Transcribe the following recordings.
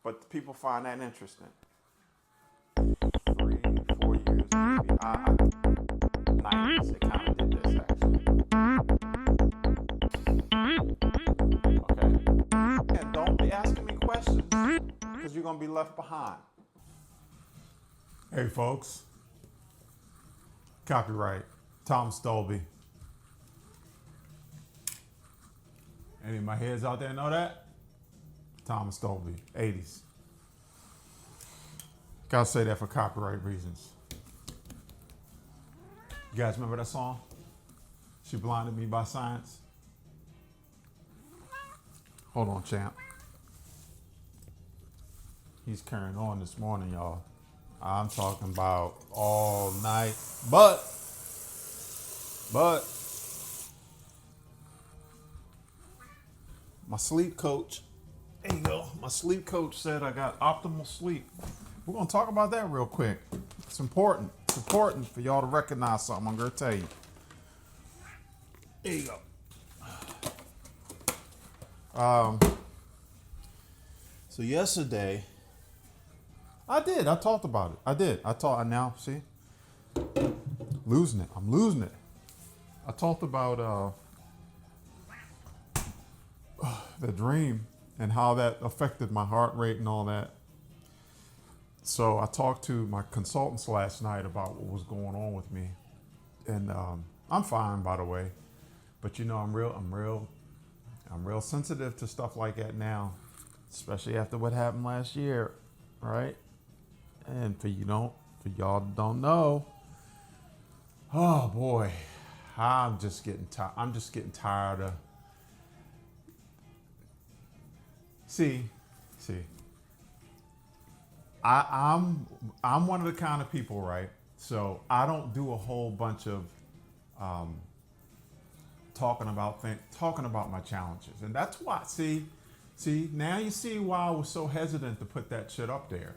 but people find that interesting. 3, 4 years, maybe. 90s, it kind of did this actually. Okay. And don't be asking me questions because you're gonna be left behind. Hey folks, copyright, Tom Stolby. Any of my heads out there know that? Tom Stolby, 80s. Gotta say that for copyright reasons. You guys remember that song? She Blinded Me by Science? Hold on, champ. He's carrying on this morning, y'all. I'm talking about all night. But my sleep coach, there you go. My sleep coach said I got optimal sleep. We're gonna talk about that real quick. It's important. It's important for y'all to recognize something I'm gonna tell you. There you go. So yesterday, I talked about it. Now, see? Losing it. I'm losing it. I talked about the dream and how that affected my heart rate and all that. So I talked to my consultants last night about what was going on with me. And I'm fine, by the way. But you know, I'm real sensitive to stuff like that now, especially after what happened last year, right? And for y'all don't know, oh boy, I'm just getting tired. I'm just getting tired of. See, I'm one of the kind of people, right? So I don't do a whole bunch of talking about my challenges, and that's why. See, now you see why I was so hesitant to put that shit up there.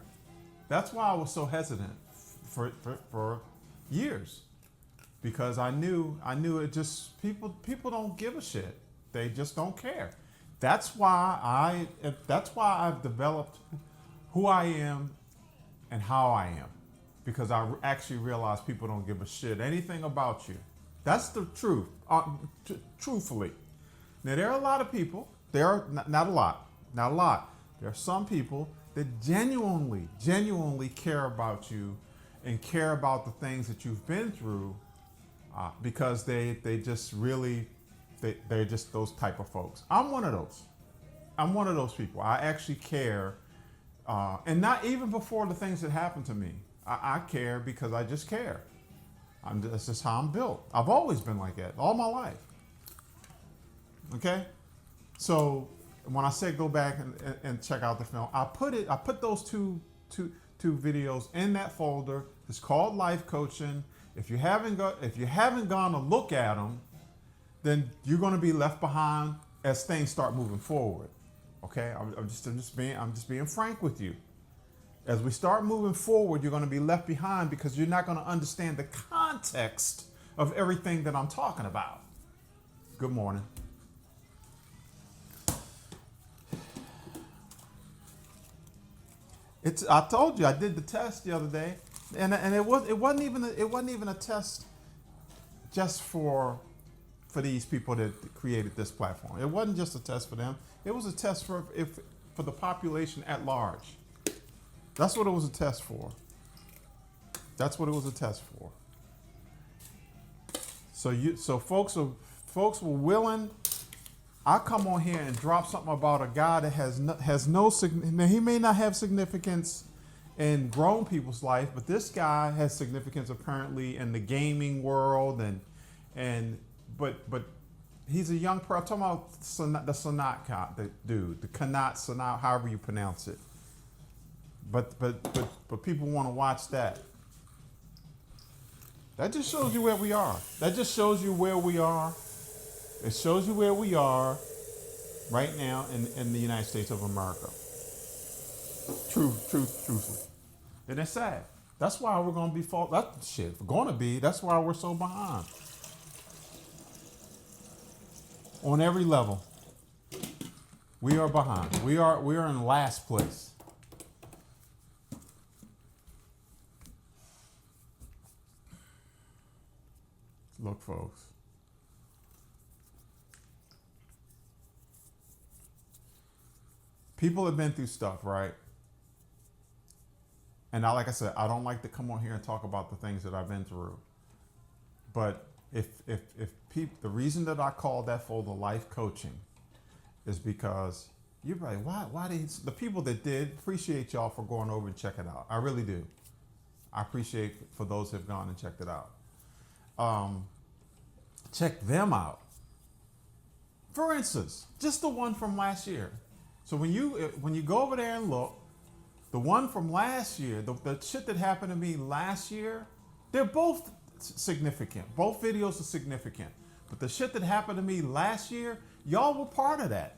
That's why I was so hesitant for years, because I knew it just people don't give a shit. They just don't care. That's why I've developed who I am and how I am, because I actually realize people don't give a shit anything about you. That's the truth. Truthfully, now there are a lot of people. There are not a lot. There are some people that genuinely care about you and care about the things that you've been through, because they're just those type of folks. I'm one of those people. I actually care, and not even before the things that happened to me. I care because I just care. That's just how I'm built. I've always been like that all my life. Okay, so when I said go back and check out the film, I put those two videos in that folder. It's called Life Coaching. If you haven't gone to look at them, then you're going to be left behind as things start moving forward. Okay, I'm just being frank with you. As we start moving forward, you're going to be left behind because you're not going to understand the context of everything that I'm talking about. Good morning. I told you I did the test the other day, and it wasn't even a test just for these people that created this platform. It wasn't just a test for them. It was a test for the population at large. That's what it was a test for. So folks were willing. I come on here and drop something about a guy that has no now he may not have significance in grown people's life, but this guy has significance apparently in the gaming world but he's a young person. I'm talking about the Sanat dude, the Sanat, however you pronounce it. But people want to watch that. That just shows you where we are. It shows you where we are right now in the United States of America. Truthfully. And it's sad. That's why we're going to be that's why we're so behind. On every level. We are behind. We are in last place. Look, folks. People have been through stuff, right? And I, like I said, I don't like to come on here and talk about the things that I've been through. But if the reason that I call that for the life coaching is because you're like, why did the people that did appreciate y'all for going over and checking it out. I really do. I appreciate for those who have gone and checked it out. Check them out. For instance, just the one from last year. So when you go over there and look, the one from last year, the shit that happened to me last year, they're both significant. Both videos are significant. But the shit that happened to me last year, y'all were part of that.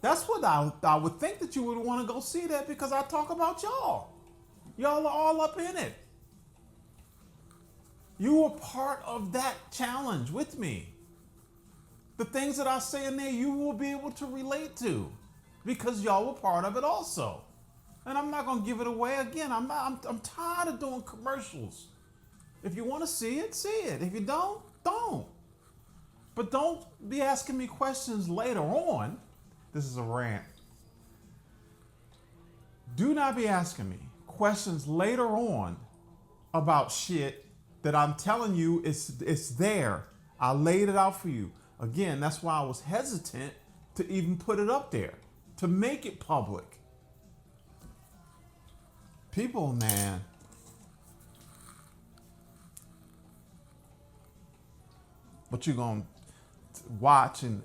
That's what I would think that you would want to go see that because I talk about y'all. Y'all are all up in it. You were part of that challenge with me. The things that I say in there, you will be able to relate to because y'all were part of it also. And I'm not going to give it away again. I'm tired of doing commercials. If you want to see it, see it. If you don't, don't. But don't be asking me questions later on. This is a rant. Do not be asking me questions later on about shit that I'm telling you it's there. I laid it out for you. Again, that's why I was hesitant to even put it up there, to make it public. People, man. But you're going to watch and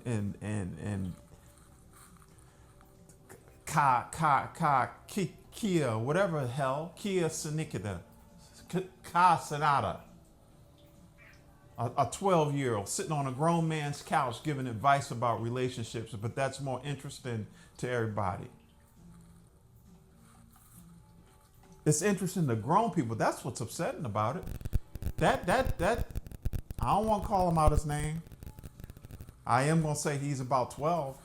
Kia, whatever the hell, Kia Sonicata, Ka Sonata. A 12-year-old sitting on a grown man's couch giving advice about relationships, but that's more interesting to everybody. It's interesting to grown people. That's what's upsetting about it. That I don't want to call him out his name. I am going to say he's about 12.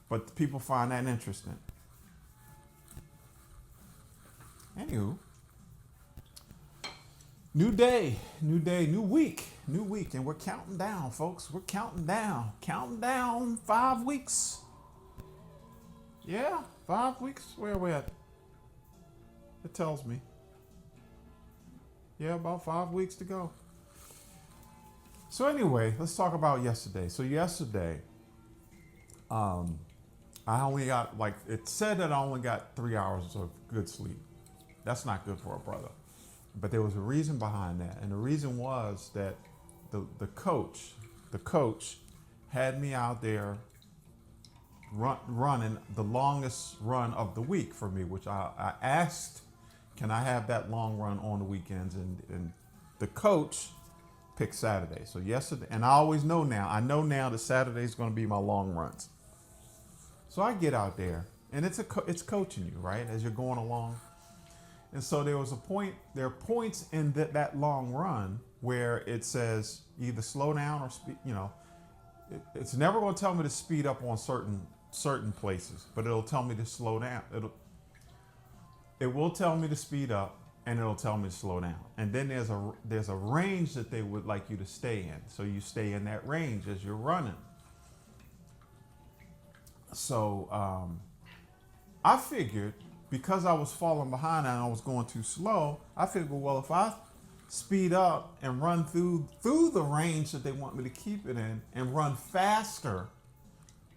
But people find that interesting. Anywho. New day, new week. And we're counting down, folks. We're counting down. Counting down 5 weeks. Yeah, 5 weeks. Where are we at? It tells me. Yeah, about 5 weeks to go. So anyway, let's talk about yesterday. So yesterday, I only got, it said that I only got 3 hours of good sleep. That's not good for a brother. But there was a reason behind that. And the reason was that the coach had me out there running the longest run of the week for me, which I asked, can I have that long run on the weekends? And the coach picked Saturday. So yesterday, and I always know now that Saturday is going to be my long runs. So I get out there, and it's coaching you, right, as you're going along. And so there are points in that long run where it says either slow down or speed, it's never going to tell me to speed up on certain places, but it'll tell me to slow down. It will tell me to speed up, and it'll tell me to slow down. And then there's a range that they would like you to stay in. So you stay in that range as you're running. So I figured, because I was falling behind and I was going too slow, I figured, well, if I speed up and run through the range that they want me to keep it in and run faster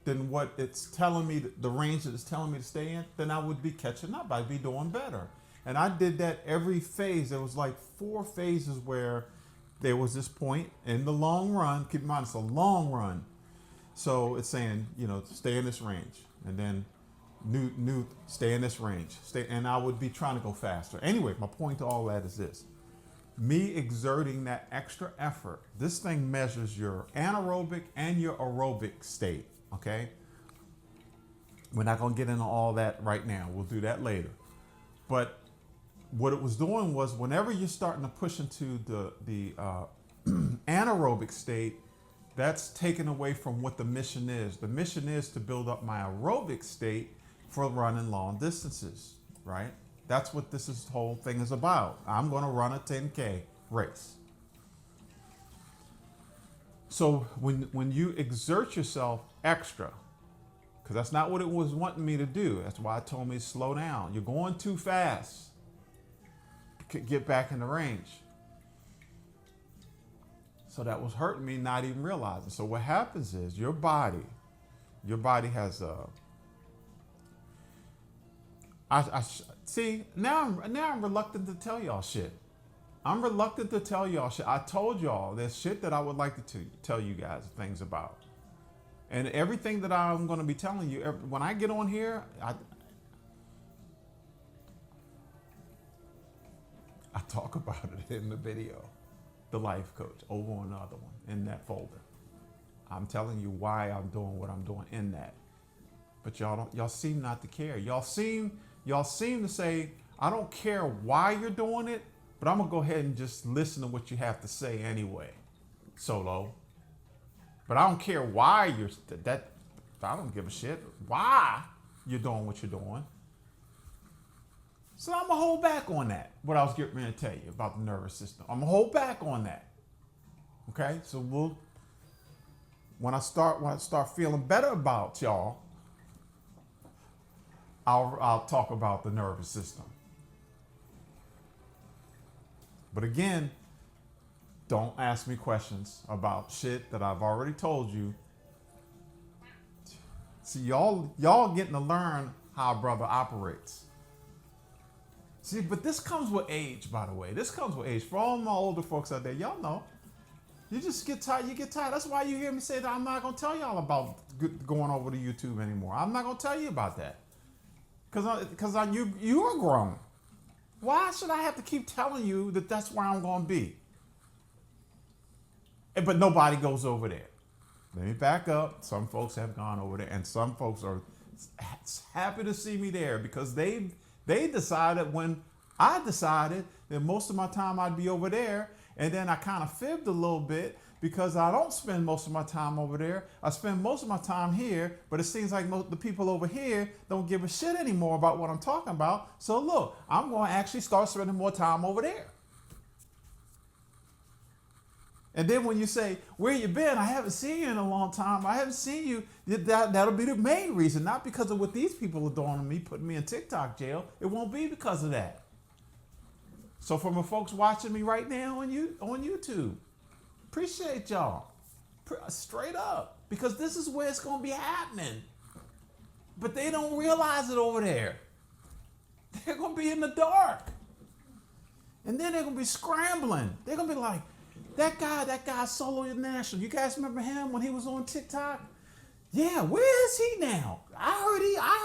than what it's telling me, the range that it's telling me to stay in, then I would be catching up. I'd be doing better. And I did that every phase. There was 4 phases where there was this point in the long run. Keep in mind, it's a long run. So it's saying, stay in this range. And then new stay in this range. And I would be trying to go faster. Anyway, my point to all that is this. Me exerting that extra effort, this thing measures your anaerobic and your aerobic state, okay? We're not going to get into all that right now. We'll do that later. But what it was doing was, whenever you're starting to push into the anaerobic state, that's taken away from what the mission is. The mission is to build up my aerobic state for running long distances, right? That's what this whole thing is about. I'm going to run a 10K race. So when you exert yourself extra, because that's not what it was wanting me to do. That's why it told me to slow down. You're going too fast. Get back in the range. So that was hurting me, not even realizing. So what happens is your body has a. See now I'm reluctant to tell y'all shit. I'm reluctant to tell y'all shit. I told y'all there's shit that I would like to tell you guys things about. And everything that I'm going to be telling you, when I get on here, I talk about it in the video, the life coach, over on the other one, in that folder. I'm telling you why I'm doing what I'm doing in that. But y'all seem not to care. Y'all seem to say, I don't care why you're doing it, but I'm gonna go ahead and just listen to what you have to say anyway, Solo. But I don't care why I don't give a shit why you're doing what you're doing. So I'm gonna hold back on that. What I was getting ready to tell you about the nervous system. I'm gonna hold back on that. Okay, so when I start feeling better about y'all, I'll talk about the nervous system. But again, don't ask me questions about shit that I've already told you. See, y'all getting to learn how a brother operates. See, but this comes with age, by the way. This comes with age. For all my older folks out there, y'all know. You just get tired. You get tired. That's why you hear me say that I'm not going to tell y'all about going over to YouTube anymore. I'm not going to tell you about that. Because you are grown. Why should I have to keep telling you that that's where I'm going to be? But nobody goes over there. Let me back up. Some folks have gone over there, and some folks are happy to see me there because they decided when I decided that most of my time I'd be over there, and then I kind of fibbed a little bit because I don't spend most of my time over there. I spend most of my time here, but it seems like the people over here don't give a shit anymore about what I'm talking about. So look, I'm going to actually start spending more time over there. And then when you say, where you been? I haven't seen you in a long time. I haven't seen you. That'll be the main reason, not because of what these people are doing to me, putting me in TikTok jail. It won't be because of that. So for my folks watching me right now on YouTube, appreciate y'all. Straight up. Because this is where it's going to be happening. But they don't realize it over there. They're going to be in the dark. And then they're going to be scrambling. They're going to be like, that guy Solo International. You guys remember him when he was on TikTok? Yeah, where is he now? I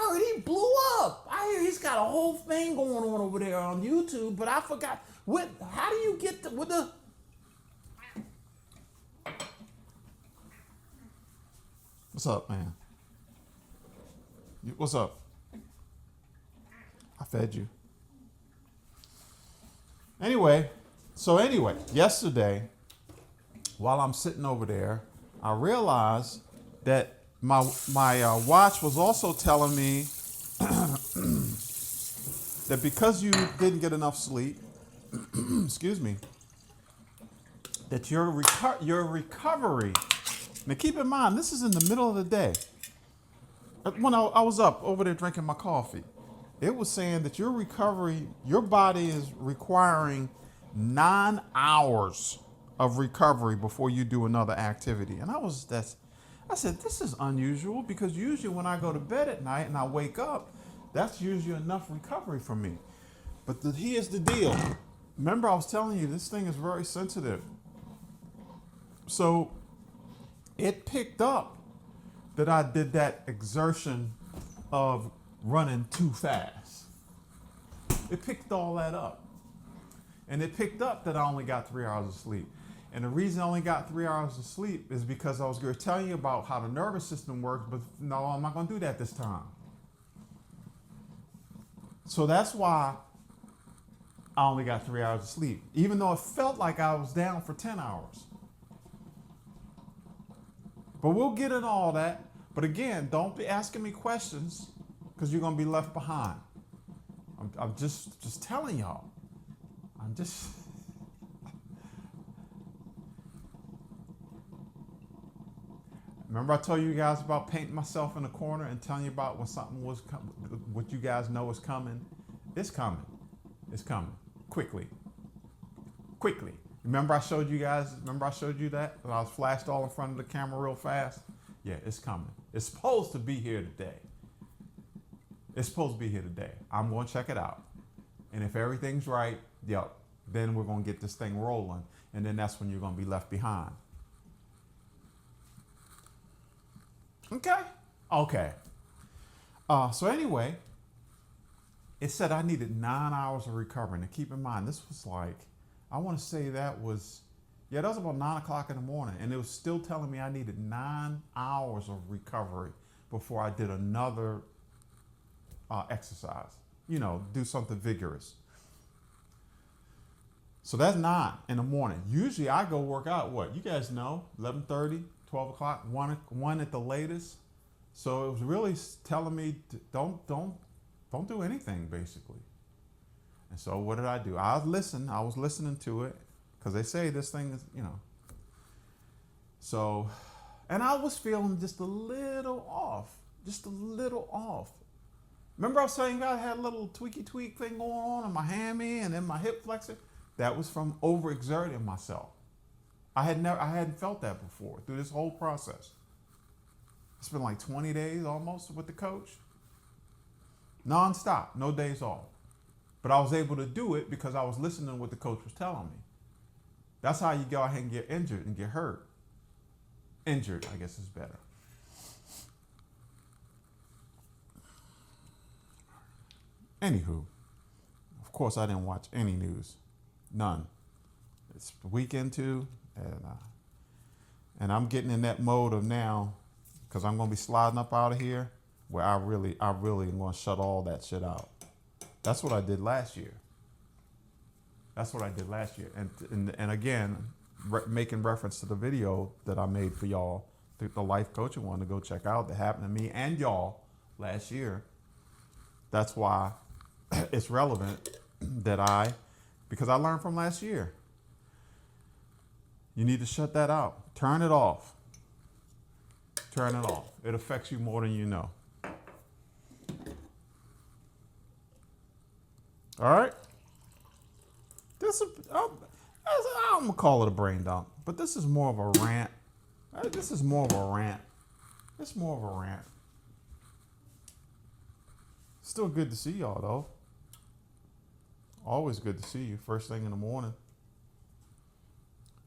heard he blew up. I hear he's got a whole thing going on over there on YouTube, but I forgot how do you get with the What's up, man? What's up? I fed you. Anyway, yesterday, while I'm sitting over there, I realized that my watch was also telling me that because you didn't get enough sleep, excuse me, that your recovery. Now keep in mind, this is in the middle of the day. When I was up over there drinking my coffee, it was saying that your recovery, your body is requiring 9 hours of recovery before you do another activity. And I said, this is unusual because usually when I go to bed at night and I wake up, that's usually enough recovery for me. But here's the deal. Remember I was telling you this thing is very sensitive. So it picked up that I did that exertion of running too fast. It picked all that up. And it picked up that I only got 3 hours of sleep. And the reason I only got 3 hours of sleep is because I was going to tell you about how the nervous system works, but no, I'm not going to do that this time. So that's why I only got 3 hours of sleep, even though it felt like I was down for 10 hours. But we'll get into all that. But again, don't be asking me questions because you're going to be left behind. I'm just telling y'all. Remember I told you guys about painting myself in a corner and telling you about when something was what you guys know is coming? It's coming. It's coming. Quickly. Quickly. Remember I showed you that? When I was flashed all in front of the camera real fast? Yeah, it's coming. It's supposed to be here today. It's supposed to be here today. I'm going to check it out. And if everything's right, yep, then we're going to get this thing rolling. And then that's when you're going to be left behind. Okay. Okay. So anyway, it said I needed 9 hours of recovery. And keep in mind, this was like, I want to say that was about 9 o'clock in the morning. And it was still telling me I needed 9 hours of recovery before I did another exercise. Do something vigorous. So that's 9 in the morning. Usually I go work out, you guys know, 11:30, 12 o'clock, 1 at the latest. So it was really telling me don't do anything, basically. And so what did I do? I was listening to it because they say this thing is, So, and I was feeling just a little off. Remember I was saying I had a little tweak thing going on in my hammy and in my hip flexor? That was from overexerting myself. I hadn't felt that before through this whole process. It's been like 20 days almost with the coach. Non-stop, no days off. But I was able to do it because I was listening to what the coach was telling me. That's how you go ahead and get injured and get hurt. Injured, I guess is better. Anywho, of course I didn't watch any news. None. It's the weekend too, and I'm getting in that mode of now, because I'm going to be sliding up out of here, where I really am going to shut all that shit out. That's what I did last year. And again, making reference to the video that I made for y'all, the life coaching one to go check out that happened to me and y'all last year. That's why it's relevant because I learned from last year. You need to shut that out. Turn it off. It affects you more than you know. All right? I'm going to call it a brain dump, but this is more of a rant. It's more of a rant. Still good to see y'all, though. Always good to see you first thing in the morning.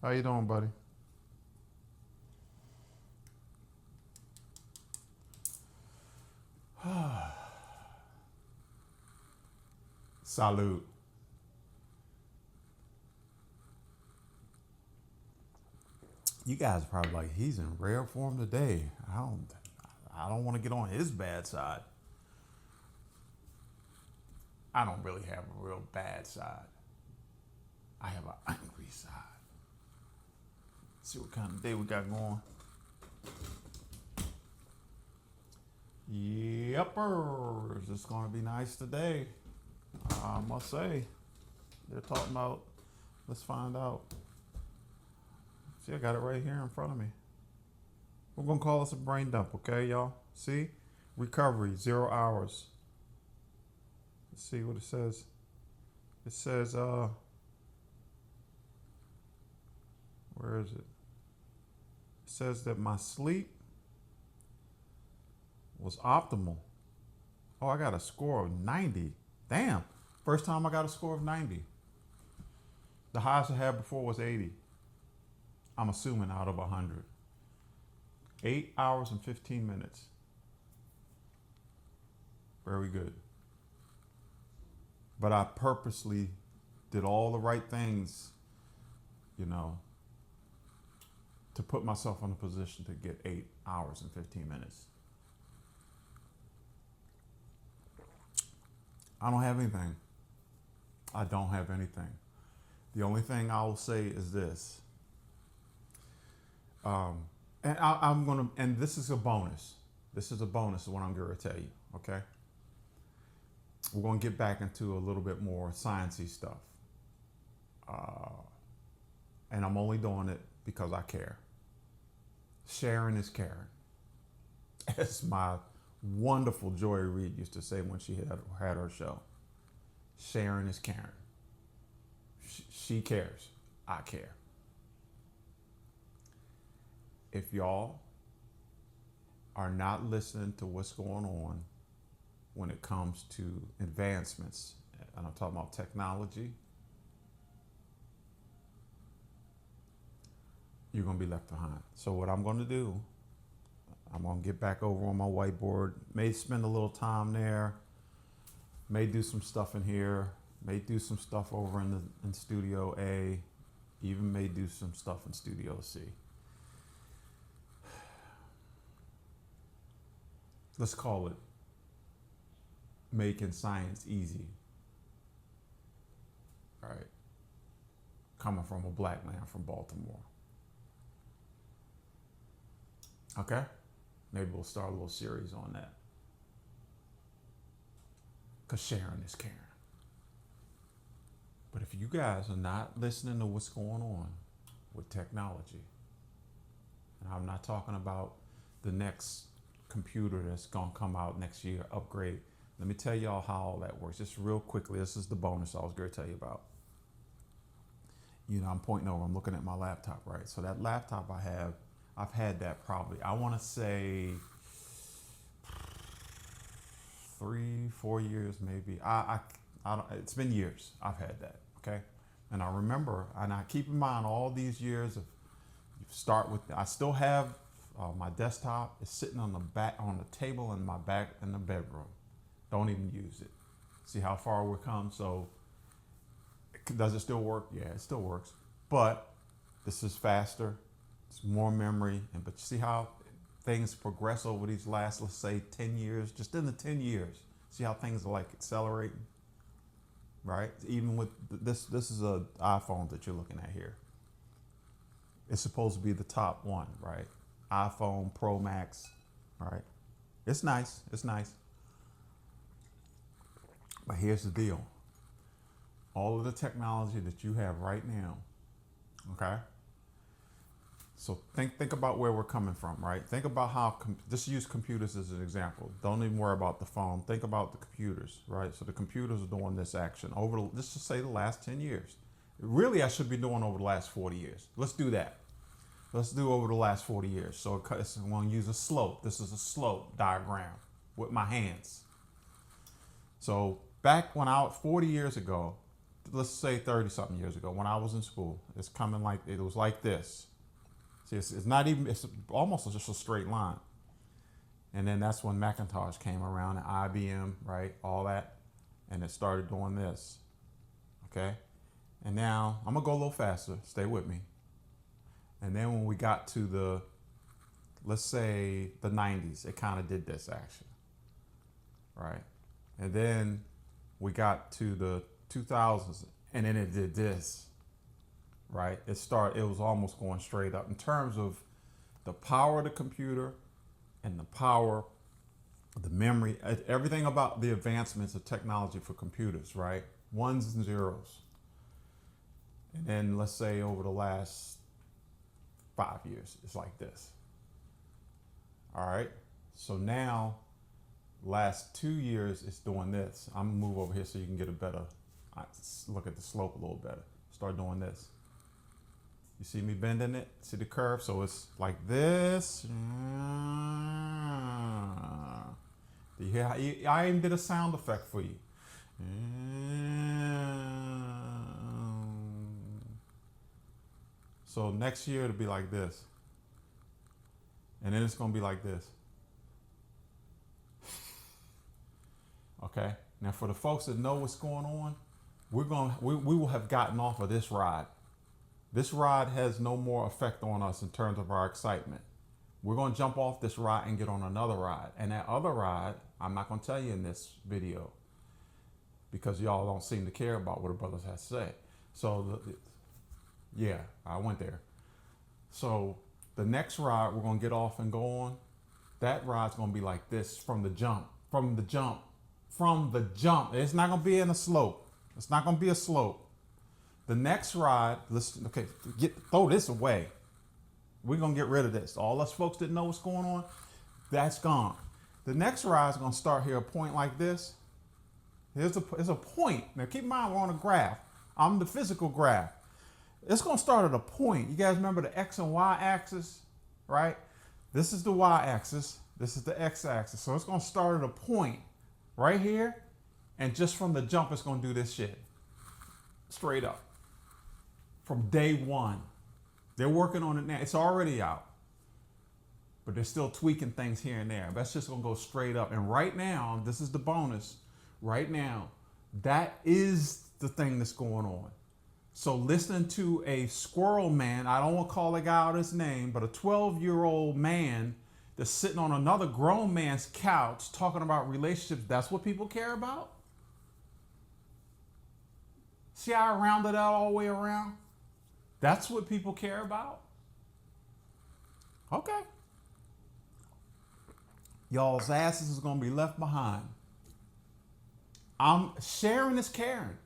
How you doing, buddy? Salute. You guys are probably like, he's in rare form today. I don't want to get on his bad side. I don't really have a real bad side. I have an angry side. Let's see what kind of day we got going. Yepers, it's going to be nice today. I must say. They're talking about, let's find out. See, I got it right here in front of me. We're going to call this a brain dump, okay, y'all? See? Recovery, 0 hours. Let's see what it says. It says, where is it? It says that my sleep was optimal. Oh, I got a score of 90. Damn. First time I got a score of 90. The highest I had before was 80. I'm assuming out of 100. 8 hours and 15 minutes. Very good. But I purposely did all the right things, to put myself in a position to get 8 hours and 15 minutes. I don't have anything. I don't have anything. The only thing I will say is this. And this is a bonus. This is a bonus of what I'm going to tell you, okay? We're going to get back into a little bit more sciencey stuff. And I'm only doing it because I care. Sharing is caring. as my wonderful Joy Reid used to say when she had her show, sharing is caring. She cares. I care. If y'all are not listening to what's going on when it comes to advancements, and I'm talking about technology, you're going to be left behind. So what I'm going to do, I'm going to get back over on my whiteboard, may spend a little time there, may do some stuff in here, may do some stuff over in Studio A, even may do some stuff in Studio C. Let's call it making science easy. All right. Coming from a black man from Baltimore. Okay? Maybe we'll start a little series on that. Because sharing is caring. But if you guys are not listening to what's going on with technology, and I'm not talking about the next computer that's going to come out next year, upgrade. Let me tell y'all how all that works. Just real quickly, this is the bonus I was going to tell you about. You know, I'm pointing over, I'm looking at my laptop, right? So that laptop I've had that probably, I want to say 3-4 years maybe. I don't, it's been years I've had that, okay? And I remember, and I keep in mind all these years of, start with, I still have my desktop is sitting on the table in my back in the bedroom. Don't even use it. See how far we've come. So does it still work? Yeah, it still works. But this is faster. It's more memory. But you see how things progress over these last, let's say 10 years, just in the 10 years. See how things are like accelerating, right? Even with this is an iPhone that you're looking at here. It's supposed to be the top one, right? iPhone Pro Max, right? It's nice, it's nice. But here's the deal. All of the technology that you have right now, okay? So think about where we're coming from, right? Think about how, just use computers as an example. Don't even worry about the phone. Think about the computers, right? So the computers are doing this action over, let's just say the last 10 years. Really, I should be doing over the last 40 years. Let's do that. Let's do over the last 40 years. So I'm going to use a slope. This is a slope diagram with my hands. So back when 40 years ago, let's say 30 something years ago, when I was in school, it's coming like, it was like this. See, it's not even, it's almost just a straight line. And then that's when Macintosh came around and IBM, right? All that. And it started doing this. Okay. And now I'm going to go a little faster. Stay with me. And then when we got to the, let's say the 90s, it kind of did this action, right? And then we got to the 2000s and then it did this, right? It was almost going straight up in terms of the power of the computer and the power of the memory, everything about the advancements of technology for computers, right? Ones and zeros. And then let's say over the last 5 years, it's like this. All right. So now, last 2 years, it's doing this. I'm gonna move over here so you can get a better look at the slope a little better. Start doing this. You see me bending it? See the curve? So it's like this. Do you hear how I even did a sound effect for you? So next year it'll be like this. And then it's gonna be like this. Okay. Now for the folks that know what's going on, we will have gotten off of this ride. This ride has no more effect on us in terms of our excitement. We're gonna jump off this ride and get on another ride. And that other ride, I'm not gonna tell you in this video because y'all don't seem to care about what the brothers have to say. So yeah, I went there. So the next ride we're gonna get off and go on, that ride's gonna be like this from the jump. It's not gonna be in a slope. It's not gonna be a slope. The next ride, throw this away. We're gonna get rid of this. All us folks that know what's going on, That's gone. The next rise is going to start here, a point like this. It's a point. Now keep in mind we're on a graph. I'm the physical graph. It's going to start at a point. You guys remember the X and Y axis, right? This is the Y axis. This is the X axis. So it's going to start at a point right here. And just from the jump, it's going to do this shit. Straight up. From day one. They're working on it now. It's already out. But they're still tweaking things here and there. That's just going to go straight up. And right now, this is the bonus. Right now, that is the thing that's going on. So listening to a squirrel man, I don't want to call the guy out his name, but a 12-year-old man that's sitting on another grown man's couch talking about relationships, that's what people care about? See how I rounded out all the way around? That's what people care about? Okay. Y'all's asses is going to be left behind. I'm sharing is caring.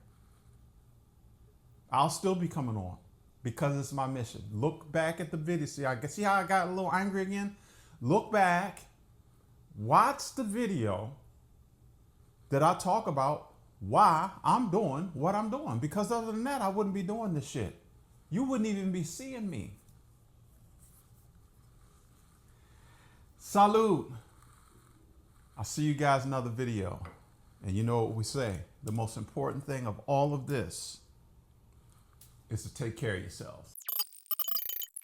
I'll still be coming on because it's my mission. Look back at the video. See how I got a little angry again? Look back, watch the video that I talk about why I'm doing what I'm doing. Because other than that, I wouldn't be doing this shit. You wouldn't even be seeing me. Salute. I'll see you guys in another video. And you know what we say, the most important thing of all of this is to take care of yourselves.